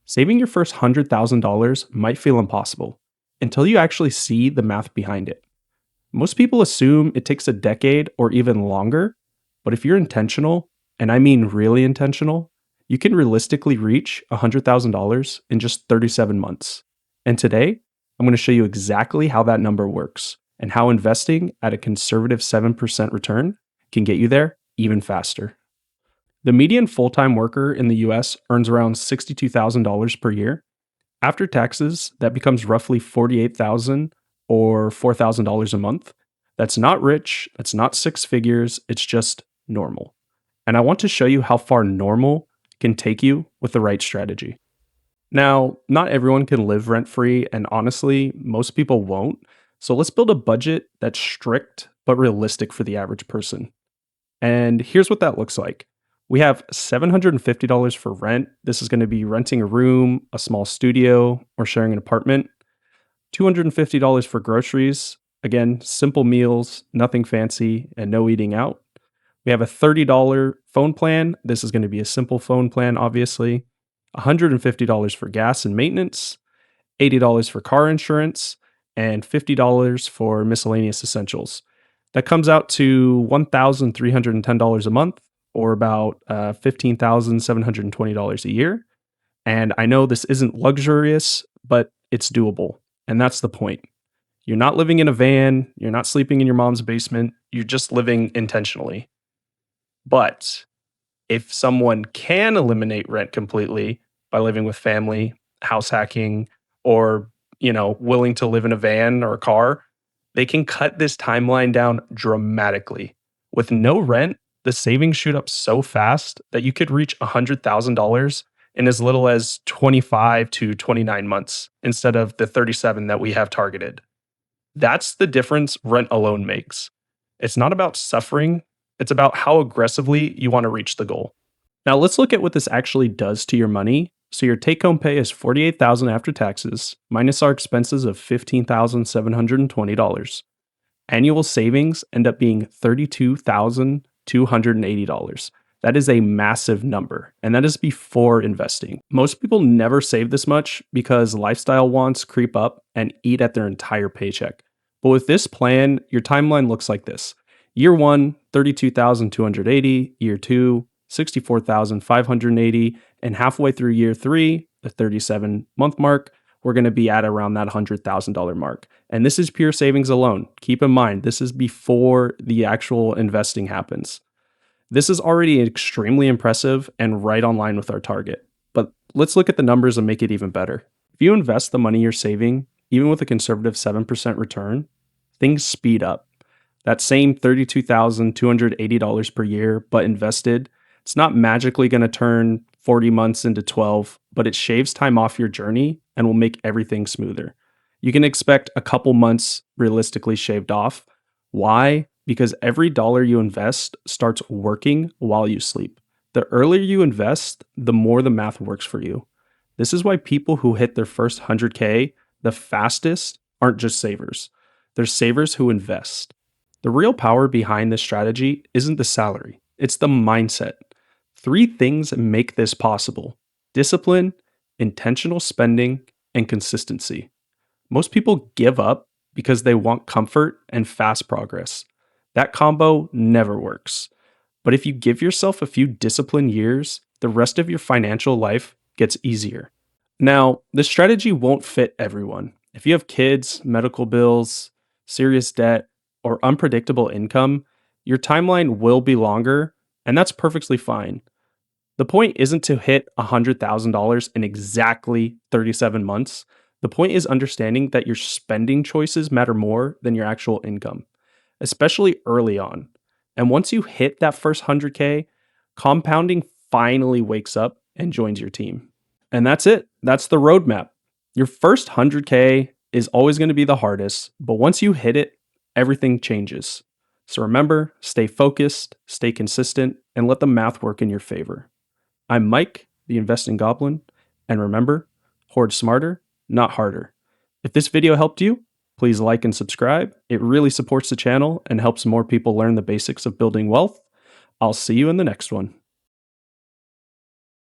Saving your first $100,000 might feel impossible until you actually see the math behind it. Most people assume it takes a decade or even longer, but if you're intentional, and I mean really intentional, you can realistically reach $100,000 in just 37 months. And today, I'm going to show you exactly how that number works and how investing at a conservative 7% return can get you there even faster. The median full-time worker in the US earns around $62,000 per year. After taxes, that becomes roughly $48,000 or $4,000 a month. That's not rich, that's not six figures, it's just normal. And I want to show you how far normal can take you with the right strategy. Now, not everyone can live rent-free, and honestly, most people won't. So let's build a budget that's strict but realistic for the average person. And here's what that looks like. We have $750 for rent. This is going to be renting a room, a small studio, or sharing an apartment. $250 for groceries. Again, simple meals, nothing fancy, and no eating out. We have a $30 phone plan. This is going to be a simple phone plan, obviously. $150 for gas and maintenance, $80 for car insurance, and $50 for miscellaneous essentials. That comes out to $1,310 a month, or about $15,720 a year. And I know this isn't luxurious, but it's doable. And that's the point. You're not living in a van, you're not sleeping in your mom's basement, you're just living intentionally. But if someone can eliminate rent completely by living with family, house hacking, or willing to live in a van or a car, they can cut this timeline down dramatically. With no rent, the savings shoot up so fast that you could reach $100,000 in as little as 25 to 29 months instead of the 37 that we have targeted. That's the difference rent alone makes. It's not about suffering, it's about how aggressively you want to reach the goal. Now let's look at what this actually does to your money. So your take-home pay is $48,000 after taxes, minus our expenses of $15,720. Annual savings end up being $32,280. That is a massive number, and that is before investing. Most people never save this much because lifestyle wants creep up and eat at their entire paycheck. But with this plan, your timeline looks like this. Year 1, $32,280, year 2, $64,580, and halfway through year 3, the 37-month mark, we're going to be at around that $100,000 mark. And this is pure savings alone. Keep in mind, this is before the actual investing happens. This is already extremely impressive and right on line with our target. But let's look at the numbers and make it even better. If you invest the money you're saving, even with a conservative 7% return, things speed up. That same $32,280 per year, but invested, it's not magically going to turn 40 months into 12, but it shaves time off your journey and will make everything smoother. You can expect a couple months realistically shaved off. Why? Because every dollar you invest starts working while you sleep. The earlier you invest, the more the math works for you. This is why people who hit their first 100K the fastest aren't just savers. They're savers who invest. The real power behind this strategy isn't the salary, it's the mindset. 3 things make this possible: discipline, intentional spending, and consistency. Most people give up because they want comfort and fast progress. That combo never works. But if you give yourself a few disciplined years, the rest of your financial life gets easier. Now, this strategy won't fit everyone. If you have kids, medical bills, serious debt, or unpredictable income, your timeline will be longer, and that's perfectly fine. The point isn't to hit $100,000 in exactly 37 months. The point is understanding that your spending choices matter more than your actual income, especially early on. And once you hit that first 100K, compounding finally wakes up and joins your team. And that's it. That's the roadmap. Your first 100K is always going to be the hardest, but once you hit it, everything changes. So remember, stay focused, stay consistent, and let the math work in your favor. I'm Mike, the Investing Goblin, and remember, hoard smarter, not harder. If this video helped you, please like and subscribe. It really supports the channel and helps more people learn the basics of building wealth. I'll see you in the next one.